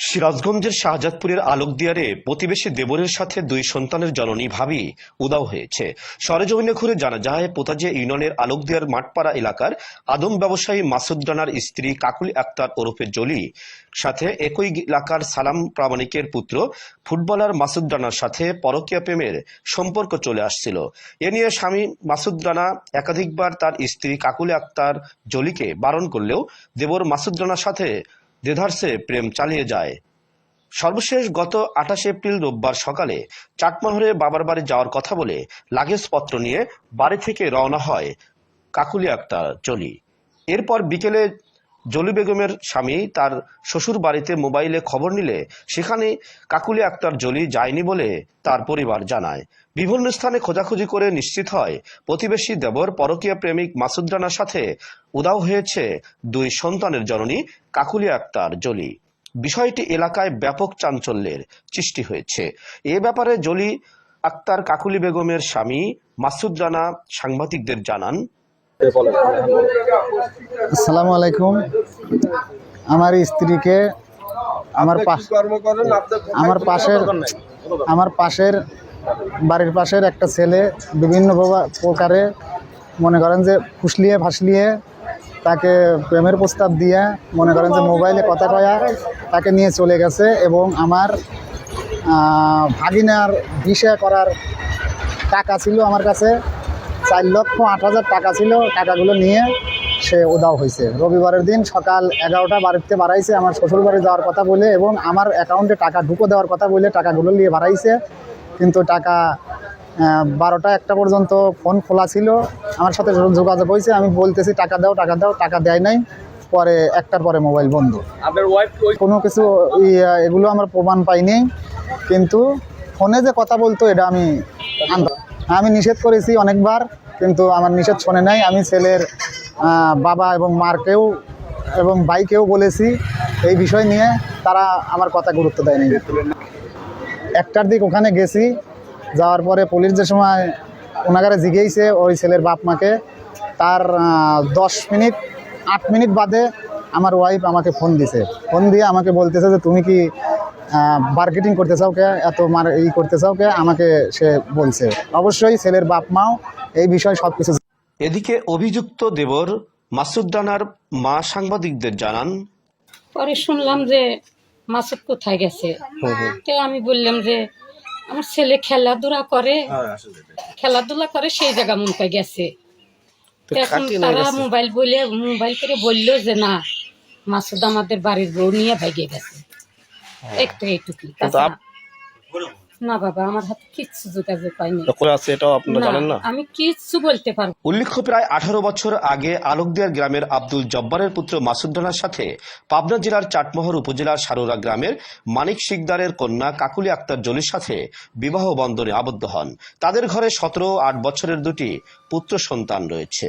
সিরাজগঞ্জের শাহজাদপুরের আলোকদিয়ারে প্রতিবেশী দেবরের সাথে দুই সন্তানের জননী ভাবি উধাও হয়েছে। সরেজমিনে ঘুরে জানা যায়, পোতাজিয়া ইউনিয়নের আলোকদিয়ার মাঠপাড়া এলাকার আদম ব্যবসায়ী মাসুদ রানার স্ত্রী কাকুলি আক্তার ওরফে জলি সাথে একই এলাকার সালাম প্রামাণিকের পুত্র ফুটবলার মাসুদ রানার সাথে পরকীয়া প্রেমের সম্পর্ক চলে আসছিল। এ নিয়ে স্বামী মাসুদ রানা একাধিকবার তার স্ত্রী কাকুলি আক্তার জলিকে বারণ করলেও দেবর মাসুদ রানার সাথে দেধারসে প্রেম চালিয়ে যায়। সর্বশেষ গত ২৮ এপ্রিল রোববার সকালে চাটমোহরে বাবার বাড়ি যাওয়ার কথা বলে লাগেজপত্র নিয়ে বাড়ি থেকে রওনা হয় কাকুলি আক্তার জলি। এরপর বিকেলে জলি বেগমের স্বামী তার শ্বশুর বাড়িতে মোবাইলে খবর নিলে সেখানে কাকুলি আক্তার জলি যায়নি বলে তার পরিবার জানায়। বিভিন্ন স্থানে খোঁজাখুঁজি করে নিশ্চিত হয় প্রতিবেশী দেবর পরকীয়া প্রেমিক মাসুদ রানার সাথে উধাও হয়েছে দুই সন্তানের জননী কাকুলি আক্তার জলি। বিষয়টি এলাকায় ব্যাপক চাঞ্চল্যের সৃষ্টি হয়েছে। এ ব্যাপারে জলি আক্তার কাকুলি বেগমের স্বামী মাসুদ রানা সাংবাদিকদের জানান, আসসালামু আলাইকুম। আমার স্ত্রীকে আমার পাশের বাড়ির পাশের একটা ছেলে বিভিন্ন প্রকারে মনে করেন যে ফুসলিয়ে ফাসলিয়ে তাকে প্রেমের প্রস্তাব দিয়ে মনে করেন যে মোবাইলে কথা কয়া তাকে নিয়ে চলে গেছে এবং আমার ভাগিনার ভিসা করার টাকা ছিল আমার কাছে ৪,০৮,০০০ টাকা ছিল। টাকাগুলো নিয়ে সে উধাও হয়েছে। রবিবারের দিন সকাল ১১টা বাড়িতে বাড়াইছে আমার শ্বশুর বাড়ি যাওয়ার কথা বলে এবং আমার অ্যাকাউন্টে টাকা ঢুকো দেওয়ার কথা বলে টাকাগুলো নিয়ে বাড়াইছে, কিন্তু টাকা ১২টা ১টা পর্যন্ত ফোন খোলা ছিল। আমার সাথে যোগাযোগ হয়েছে, আমি বলতেছি টাকা দাও টাকা দাও, টাকা দেয় নাই। পরে ১টার পরে মোবাইল বন্ধ। কোনো কিছু এগুলো আমার প্রমাণ পাইনি, কিন্তু ফোনে যে কথা বলতো এটা আমি নিষেধ করেছি অনেকবার, কিন্তু আমার নিষেধ শোনে নাই। আমি ছেলের বাবা এবং মারকেও এবং ভাইকেও বলেছি এই বিষয় নিয়ে, তারা আমার কথা গুরুত্ব দেয়নি। ১টার দিক ওখানে গেছি, যাওয়ার পরে পুলিশ যে সময় ওনাগারে জিগেইছে ওই ছেলের বাপ মাকে, তার ৮ মিনিট বাদে আমার ওয়াইফ আমাকে ফোন দিছে। ফোন দিয়ে আমাকে বলতেছে যে তুমি কি মার্কেটিং করতে চাও কে, এত করতে চাও কে, আমাকে সে বলছে। অবশ্যই ছেলের বাপ মাও এই বিষয়ে সব কিছু। এদিকে অভিযুক্ত দেবর মাসুদ রানার মা সাংবাদিকদের জানান, পরে শুনলাম যে মাসুদ কোথায় গেছে। তো আমি বললাম যে আমার ছেলে খেলাধুলা করে সেই জায়গা মনে করে গেছে। এখন তারা মোবাইল করে বললো যে না, মাসুদ আমাদের বাড়ির বউ নিয়ে ভাইগে গেছে। এইটুকুই। না বাবা, আমার হাতে কিচ্ছু যোগাযোগ পাইনি, আমি কিচ্ছু বলতে পারবো। উল্লেখ্য, প্রায় ১৮ বছর আগে আলোকদিয়ার গ্রামের আব্দুল জব্বারের পুত্র মাসুদ রানার সাথে পাবনা জেলার চাটমোহর উপজেলার সারোরা গ্রামের মানিক শিকদারের কন্যা কাকুলি আক্তার জলির সাথে বিবাহ বন্ধনে আবদ্ধ হন। তাদের ঘরে ১৭ ও ৮ বছরের দুটি পুত্র সন্তান রয়েছে।